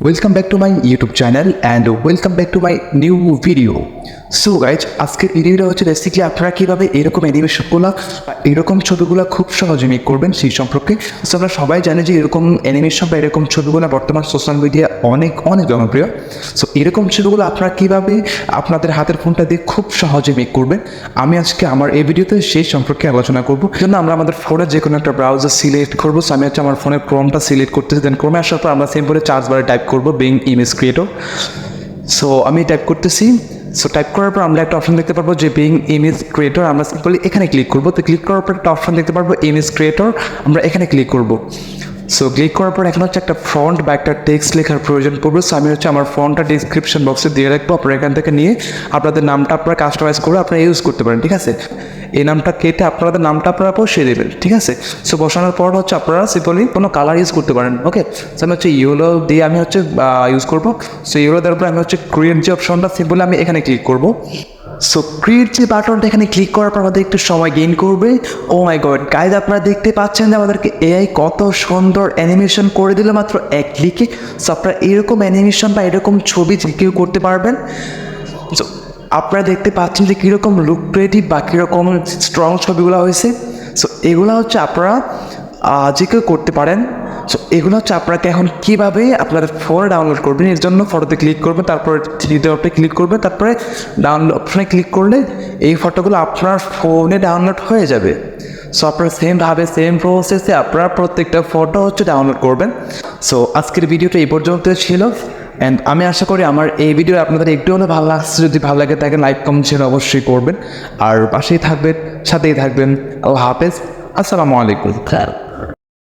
Welcome back to my YouTube channel and welcome back to my new video. So guys আজকের ভিডিওটা হচ্ছে basically আপনারা কীভাবে এরকম অ্যানিমেশনগুলো বা এরকম ছবিগুলো খুব সহজে মেক করবেন সেই সম্পর্কে। সো আমরা সবাই জানি যে এরকম অ্যানিমেশন বা এরকম ছবিগুলো বর্তমান সোশ্যাল মিডিয়া অনেক জনপ্রিয়। সো এরকম ছবিগুলো আপনারা কীভাবে আপনাদের হাতের ফোনটা দিয়ে খুব সহজে মেক করবেন আমি আজকে আমার এই ভিডিওতে সেই সম্পর্কে আলোচনা করবো। জন্য আমরা আমাদের ফোনে যে কোনো একটা ব্রাউজার সিলেক্ট করবো। সো আমি হচ্ছে আমার ফোনের ক্রোমটা সিলেক্ট করতেছি, দেন ক্রোমে আসার পর আমরা সিম্পলি চার্জ বারে টাইপ করবো বিং ইমেজ ক্রিয়েটর। সো আমি টাইপ করতেছি। সো টাইপ করার পর আমরা একটা অপশন দেখতে পারবো যে বিং ইমেজ ক্রিয়েটর, আমরা সিম্পলি এখানে ক্লিক করবো। তো ক্লিক করার পর একটা অপশন দেখতে পারবো ইমেজ ক্রিয়েটর, আমরা এখানে ক্লিক করবো। সো ক্লিক করার পর এখন হচ্ছে একটা ফন্ট বা একটা টেক্সট লেখার প্রয়োজন পড়বে। সো আমি হচ্ছে আমার ফন্টটা ডিসক্রিপশন বক্সে দিয়ে রাখবো, আপনারা এখান থেকে নিয়ে আপনাদের নামটা আপনারা কাস্টমাইজ করে আপনারা ইউজ করতে পারেন, ঠিক আছে। এই নামটা কেটে আপনাদের নামটা আপনারা বসিয়ে দেবেন, ঠিক আছে। সো বসানোর পর হচ্ছে আপনারা সিম্পলি কোনো কালার ইউজ করতে পারেন, ওকে। সো আমি হচ্ছে ইয়েলো দিয়ে আমি হচ্ছে ইউজ করবো। সো ইয়েলো দেওয়ার পর আমি হচ্ছে ক্রিয়েট যে অপশনটা সিম্পলি আমি এখানে ক্লিক করবো। সো ক্রিয়েট যে বাটনটা এখানে ক্লিক করার পর আমাদের একটু সময় গেইন করবে। ও মাই গড গাইজ, আপনারা দেখতে পাচ্ছেন যে আমাদেরকে এআই কত সুন্দর অ্যানিমেশন করে দিল মাত্র এক ক্লিকে। সো আপনারা এরকম অ্যানিমেশন বা এরকম ছবি যে কেউ করতে পারবেন। সো আপনারা দেখতে পাচ্ছেন যে কীরকম লুক ক্রিয়েটিভ বা কীরকম স্ট্রং ছবিগুলো হয়েছে। সো এগুলো হচ্ছে আপনারা যে কেউ করতে পারেন। সো এগুলো হচ্ছে আপনাকে এখন কীভাবে আপনাদের ফোনে ডাউনলোড করবেন, এর জন্য ফটোতে ক্লিক করবেন, তারপরে থ্রিতে অপশনে ক্লিক করবেন, তারপরে ডাউনলোড অপশনে ক্লিক করলে এই ফটোগুলো আপনার ফোনে ডাউনলোড হয়ে যাবে। সো আপনারা সেম প্রসেসে আপনারা প্রত্যেকটা ফটো হচ্ছে ডাউনলোড করবেন। সো আজকের ভিডিওটা এই পর্যন্ত ছিল অ্যান্ড আমি আশা করি আমার এই ভিডিও আপনাদের একটু হলে ভালো লাগছে। যদি ভালো লাগে তাকে লাইক কমেন্ট শেয়ার অবশ্যই করবেন, আর পাশেই থাকবেন, সাথেই থাকবেন। আল্লাহ হাফেজ, আসসালামু আলাইকুম।